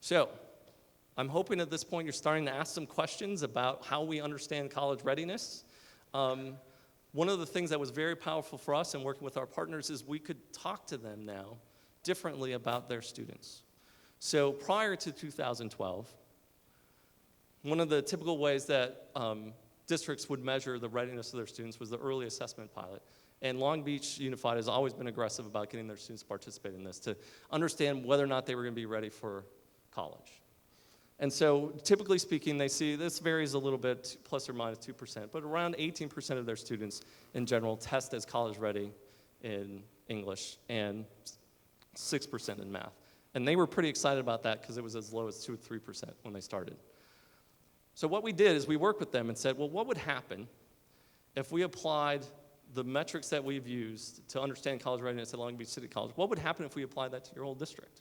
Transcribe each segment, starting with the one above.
So, I'm hoping at this point you're starting to ask some questions about how we understand college readiness. One of the things that was very powerful for us in working with our partners is we could talk to them now differently about their students. So prior to 2012, one of the typical ways that districts would measure the readiness of their students was the early assessment pilot. And Long Beach Unified has always been aggressive about getting their students to participate in this to understand whether or not they were going to be ready for college. And so typically speaking, they see, this varies a little bit, plus or minus 2%, but around 18% of their students in general test as college ready in English and 6% in math. And they were pretty excited about that because it was as low as 2 or 3% when they started. So what we did is we worked with them and said, well, what would happen if we applied the metrics that we've used to understand college readiness at Long Beach City College? What would happen if we applied that to your whole district?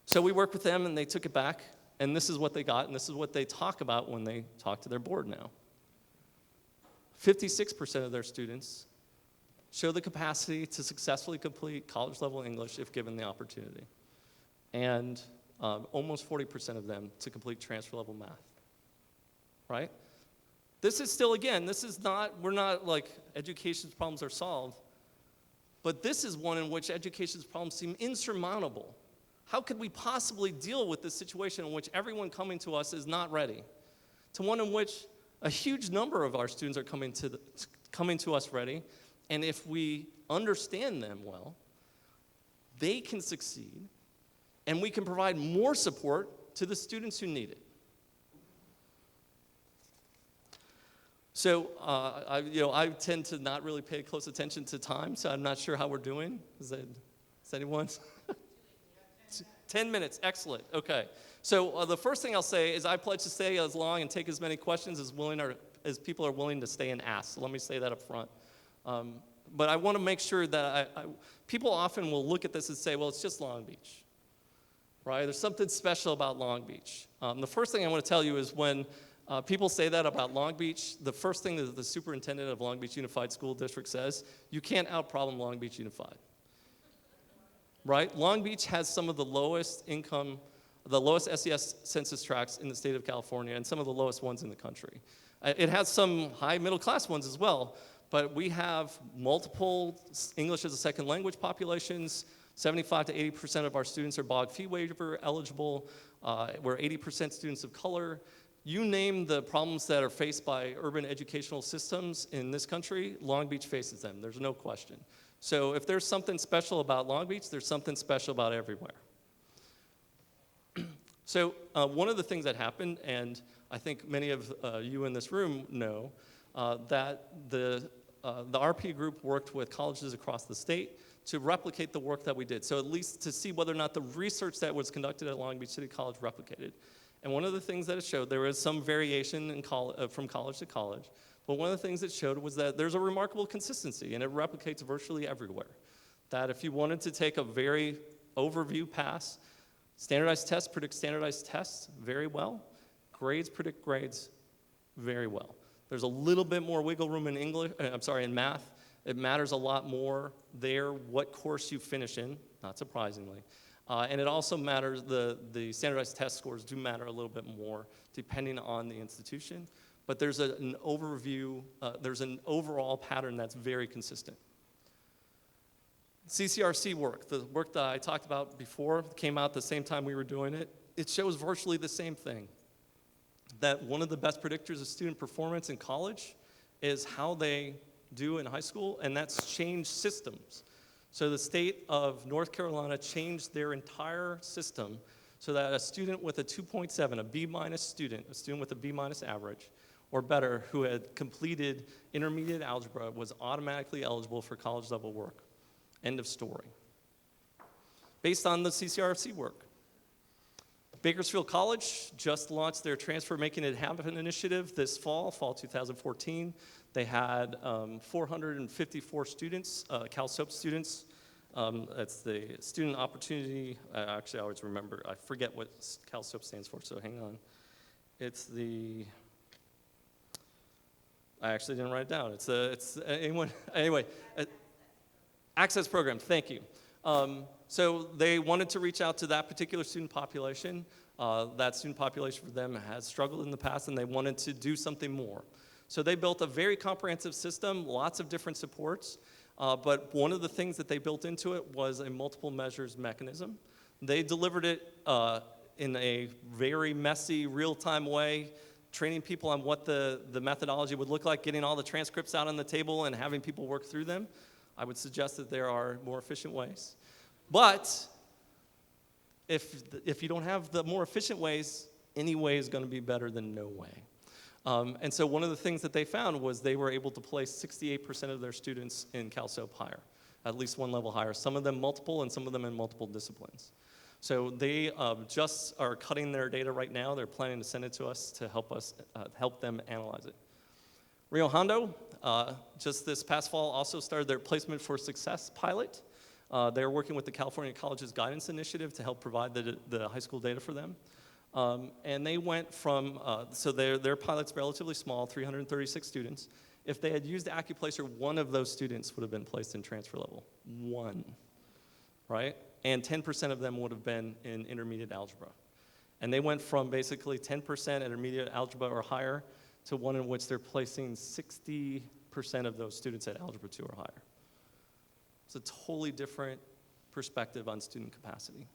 So we worked with them and they took it back. And this is what they got, and this is what they talk about when they talk to their board now. 56% of their students show the capacity to successfully complete college-level English if given the opportunity. And almost 40% of them to complete transfer-level math, right? This is still, again, this is not, we're not like education's problems are solved, but this is one in which education's problems seem insurmountable. How could we possibly deal with this situation in which everyone coming to us is not ready? To one in which a huge number of our students are coming to us ready, and if we understand them well, they can succeed, and we can provide more support to the students who need it. So I tend to not really pay close attention to time, so I'm not sure how we're doing. Is anyone? 10 minutes, excellent, okay. So the first thing I'll say is I pledge to stay as long and take as many questions as people are willing to stay and ask. So let me say that up front. But I want to make sure that people often will look at this and say, well, it's just Long Beach, right? There's something special about Long Beach. The first thing I want to tell you is when people say that about Long Beach, the first thing that the superintendent of Long Beach Unified School District says, you can't out-problem Long Beach Unified. Right? Long Beach has some of the lowest income, the lowest SES census tracts in the state of California and some of the lowest ones in the country. It has some high middle class ones as well, but we have multiple English as a second language populations. 75 to 80% of our students are BOG fee waiver eligible. We're 80% students of color. You name the problems that are faced by urban educational systems in this country, Long Beach faces them, there's no question. So if there's something special about Long Beach, there's something special about everywhere. So one of the things that happened, and I think many of you in this room know, that the RP group worked with colleges across the state to replicate the work that we did. So at least to see whether or not the research that was conducted at Long Beach City College replicated. And one of the things that it showed, there was some variation from college to college, but one of the things it showed was that there's a remarkable consistency, and it replicates virtually everywhere. That if you wanted to take a very overview pass, standardized tests predict standardized tests very well. Grades predict grades very well. There's a little bit more wiggle room in in math. It matters a lot more there what course you finish in, not surprisingly. And it also matters, the standardized test scores do matter a little bit more depending on the institution. But there's an overview, there's an overall pattern that's very consistent. CCRC work, the work that I talked about before, came out the same time we were doing it. It shows virtually the same thing. That one of the best predictors of student performance in college is how they do in high school, and that's changed systems. So the state of North Carolina changed their entire system so that a student with a 2.7, a B-minus student, a student with a B-minus average, or better, who had completed intermediate algebra was automatically eligible for college-level work. End of story. Based on the CCRC work. Bakersfield College just launched their Transfer Making It Happen initiative this fall 2014. They had 454 students, CalSOAP students. That's the Student Opportunity, actually I always remember, I forget what CalSOAP stands for, so hang on. It's the, I actually didn't write it down. It's anyone, anyway, Access Program, thank you. So they wanted to reach out to that particular student population. That student population for them has struggled in the past, and they wanted to do something more. So they built a very comprehensive system, lots of different supports, but one of the things that they built into it was a multiple measures mechanism. They delivered it in a very messy, real-time way, training people on what the methodology would look like, getting all the transcripts out on the table and having people work through them. I would suggest that there are more efficient ways. But if you don't have the more efficient ways, any way is going to be better than no way. And so one of the things that they found was they were able to place 68% of their students in CalSOAP higher, at least one level higher, some of them multiple and some of them in multiple disciplines. So they just are cutting their data right now. They're planning to send it to us to help them analyze it. Rio Hondo, just this past fall, also started their Placement for Success pilot. They're working with the California Colleges Guidance Initiative to help provide the high school data for them. And they went from, so their pilot's relatively small, 336 students. If they had used Accuplacer, one of those students would have been placed in transfer level. One, right? And 10% of them would have been in intermediate algebra. And they went from basically 10% intermediate algebra or higher to one in which they're placing 60% of those students at algebra 2 or higher. It's a totally different perspective on student capacity.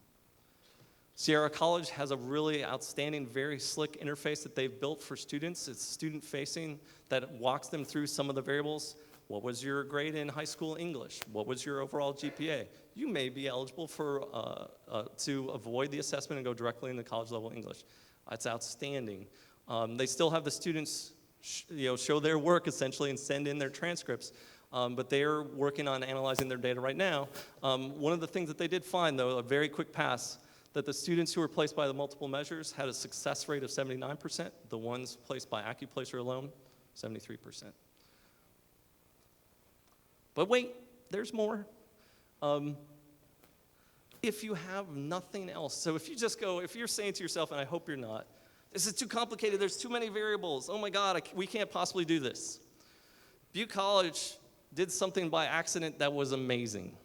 Sierra College has a really outstanding, very slick interface that they've built for students. It's student-facing that walks them through some of the variables. What was your grade in high school English? What was your overall GPA? You may be eligible to avoid the assessment and go directly into college-level English. That's outstanding. They still have the students show their work, essentially, and send in their transcripts. But they're working on analyzing their data right now. One of the things that they did find, though, a very quick pass, that the students who were placed by the multiple measures had a success rate of 79%. The ones placed by Accuplacer alone, 73%. But wait, there's more. If you have nothing else, so if you just go, if you're saying to yourself, and I hope you're not, this is too complicated, there's too many variables, oh my God, we can't possibly do this. Butte College did something by accident that was amazing.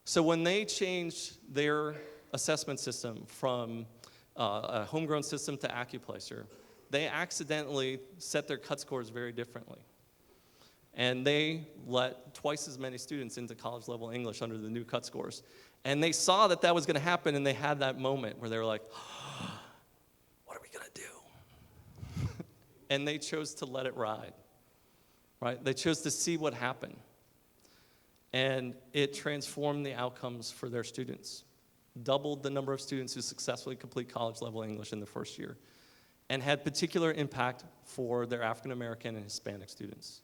So when they changed their assessment system from a homegrown system to Accuplacer, they accidentally set their cut scores very differently. And they let twice as many students into college-level English under the new cut scores. And they saw that that was going to happen, and they had that moment where they were like, oh, what are we going to do? And they chose to let it ride, right? They chose to see what happened. And it transformed the outcomes for their students, doubled the number of students who successfully complete college-level English in the first year, and had particular impact for their African-American and Hispanic students.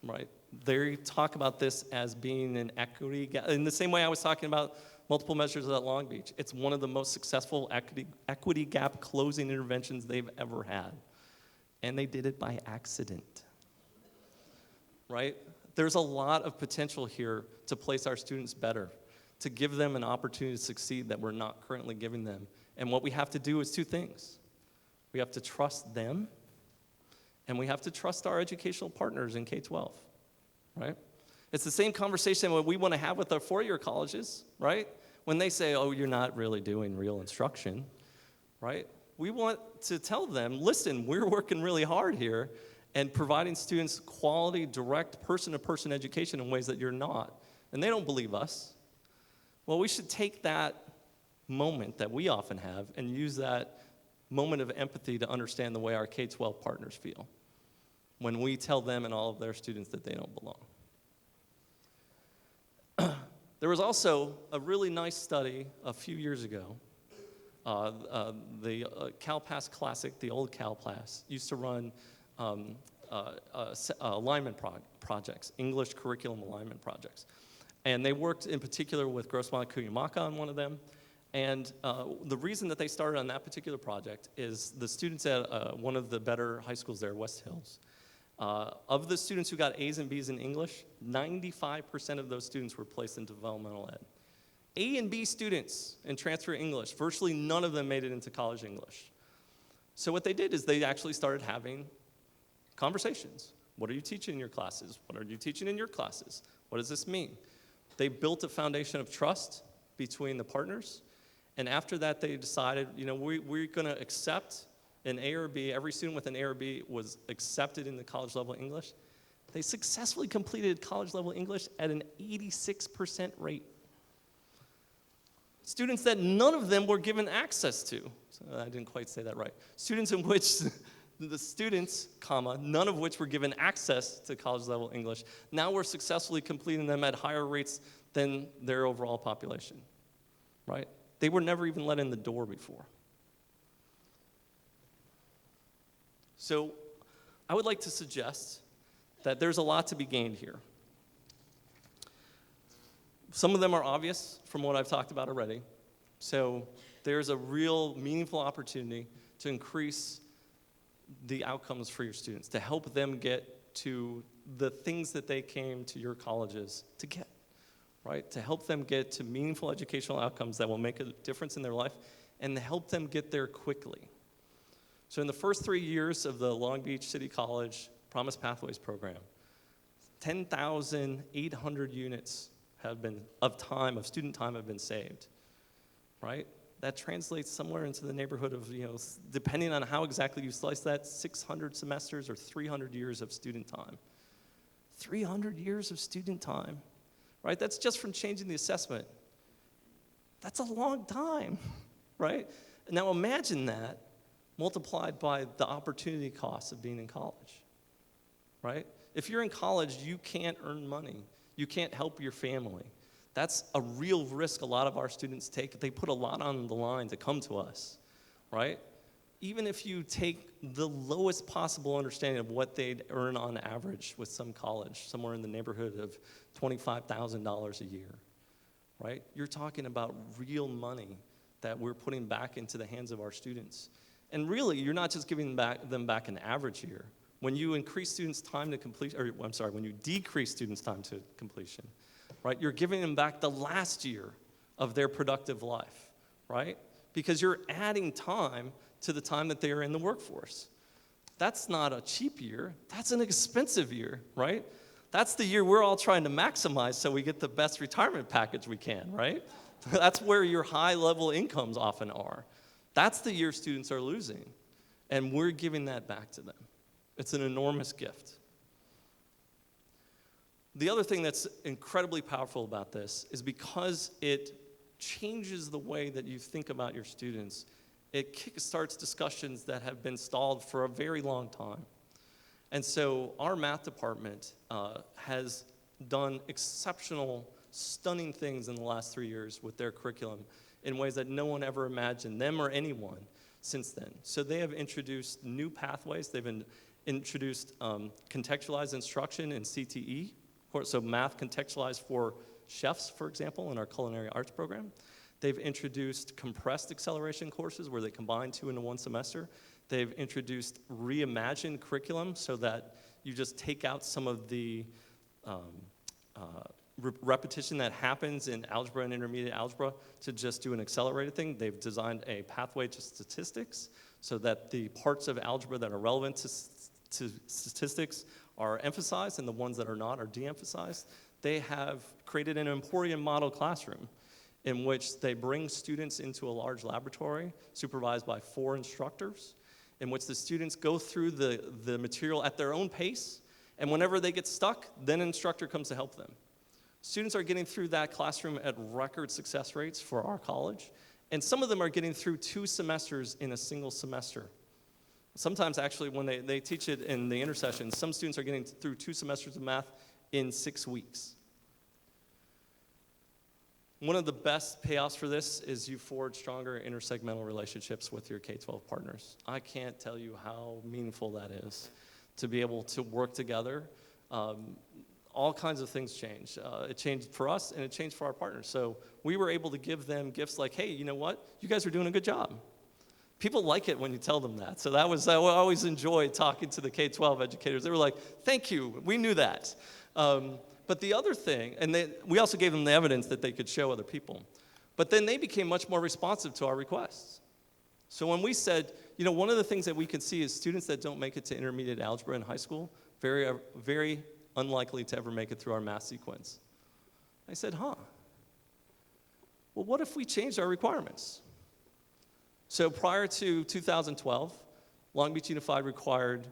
Right? They talk about this as being an equity gap. In the same way I was talking about multiple measures at Long Beach, it's one of the most successful equity gap closing interventions they've ever had. And they did it by accident. Right? There's a lot of potential here to place our students better, to give them an opportunity to succeed that we're not currently giving them. And what we have to do is two things. We have to trust them, and we have to trust our educational partners in K-12, right? It's the same conversation that we want to have with our four-year colleges, right? When they say, oh, you're not really doing real instruction, right? We want to tell them, listen, we're working really hard here and providing students quality, direct, person-to-person education in ways that you're not. And they don't believe us. Well, we should take that moment that we often have and use that moment of empathy to understand the way our K-12 partners feel when we tell them and all of their students that they don't belong. There was also a really nice study a few years ago. The CalPass Classic, the old CalPass, used to run alignment projects, English curriculum alignment projects. And they worked in particular with Grossmont Cuyamaca on one of them. And the reason that they started on that particular project is the students at one of the better high schools there, West Hills. Of the students who got A's and B's in English, 95% of those students were placed in developmental ed. A and B students in transfer English, virtually none of them made it into college English. So what they did is they actually started having conversations. What are you teaching in your classes? What are you teaching in your classes? What does this mean? They built a foundation of trust between the partners, and after that they decided, we're going to accept an A or B. Every student with an A or B was accepted in the college level English. They successfully completed college level English at an 86% rate. Students that none of them were given access to. So I didn't quite say that right. Students in which the students, none of which were given access to college level English, now we're successfully completing them at higher rates than their overall population, right? They were never even let in the door before. So I would like to suggest that there's a lot to be gained here. Some of them are obvious from what I've talked about already. So there's a real meaningful opportunity to increase the outcomes for your students, to help them get to the things that they came to your colleges to get, right? To help them get to meaningful educational outcomes that will make a difference in their life and help them get there quickly. So in the first 3 years of the Long Beach City College Promise Pathways program, 10,800 units of student time have been saved, right? That translates somewhere into the neighborhood of, depending on how exactly you slice that, 600 semesters or 300 years of student time. 300 years of student time, right? That's just from changing the assessment. That's a long time, right? Now imagine that multiplied by the opportunity cost of being in college, right? If you're in college, you can't earn money. You can't help your family. That's a real risk a lot of our students take. They put a lot on the line to come to us, right? Even if you take the lowest possible understanding of what they'd earn on average with some college, somewhere in the neighborhood of $25,000 a year, right? You're talking about real money that we're putting back into the hands of our students. And really, you're not just giving them back an average year. When you increase students' time to completion, when you decrease students' time to completion, right, you're giving them back the last year of their productive life, right? Because you're adding time to the time that they are in the workforce. That's not a cheap year. That's an expensive year, right? That's the year we're all trying to maximize so we get the best retirement package we can, right? That's where your high-level incomes often are. That's the year students are losing, and we're giving that back to them. It's an enormous gift. The other thing that's incredibly powerful about this is because it changes the way that you think about your students, it kickstarts discussions that have been stalled for a very long time. And so our math department has done exceptional, stunning things in the last 3 years with their curriculum in ways that no one ever imagined, them or anyone, since then. So they have introduced new pathways. They've introduced contextualized instruction in CTE, so math contextualized for chefs, for example, in our culinary arts program. They've introduced compressed acceleration courses where they combine 2 into 1 semester. They've introduced reimagined curriculum so that you just take out some of the repetition that happens in algebra and intermediate algebra to just do an accelerated thing. They've designed a pathway to statistics so that the parts of algebra that are relevant to statistics are emphasized and the ones that are not are de-emphasized. They have created an Emporium model classroom in which they bring students into a large laboratory supervised by 4 instructors, in which the students go through the material at their own pace, and whenever they get stuck, then an instructor comes to help them. Students are getting through that classroom at record success rates for our college, and some of them are getting through 2 semesters in a single semester. Sometimes, actually, when they teach it in the intersession, some students are getting through 2 semesters of math in 6 weeks. One of the best payoffs for this is you forge stronger intersegmental relationships with your K-12 partners. I can't tell you how meaningful that is to be able to work together. All kinds of things change. It changed for us, and it changed for our partners. So we were able to give them gifts like, hey, you know what? You guys are doing a good job. People like it when you tell them that. So that was, I always enjoyed talking to the K-12 educators. They were like, thank you, we knew that. But the other thing, and we also gave them the evidence that they could show other people. But then they became much more responsive to our requests. So when we said, one of the things that we can see is students that don't make it to intermediate algebra in high school, very, very unlikely to ever make it through our math sequence, I said, well, what if we changed our requirements? So prior to 2012, Long Beach Unified required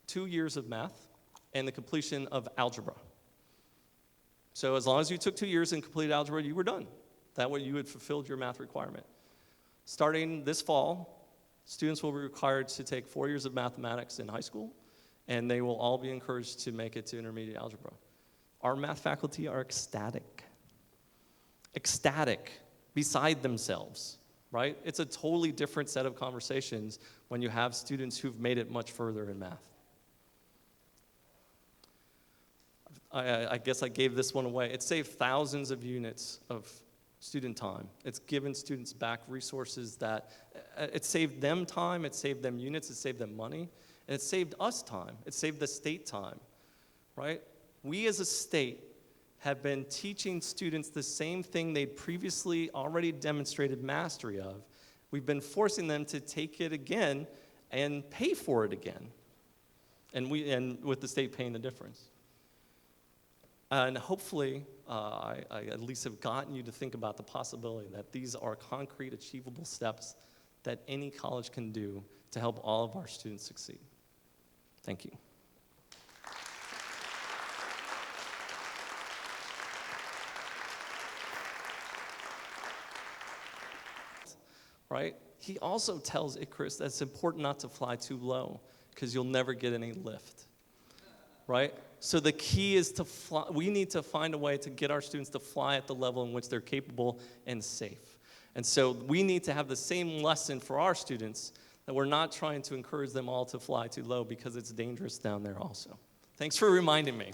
2 years of math and the completion of algebra. So as long as you took 2 years and completed algebra, you were done. That way you had fulfilled your math requirement. Starting this fall, students will be required to take 4 years of mathematics in high school, and they will all be encouraged to make it to intermediate algebra. Our math faculty are ecstatic, beside themselves, right? It's a totally different set of conversations when you have students who've made it much further in math. I guess I gave this one away. It saved thousands of units of student time. It's given students back resources that, it saved them time, it saved them units, it saved them money, and it saved us time. It saved the state time, right? We as a state have been teaching students the same thing they'd previously already demonstrated mastery of. We've been forcing them to take it again and pay for it again. And with the state paying the difference. And hopefully, I at least have gotten you to think about the possibility that these are concrete, achievable steps that any college can do to help all of our students succeed. Thank you. Right? He also tells Icarus that it's important not to fly too low because you'll never get any lift. Right? So the key is to fly. We need to find a way to get our students to fly at the level in which they're capable and safe. And so we need to have the same lesson for our students, that we're not trying to encourage them all to fly too low because it's dangerous down there also. Thanks for reminding me.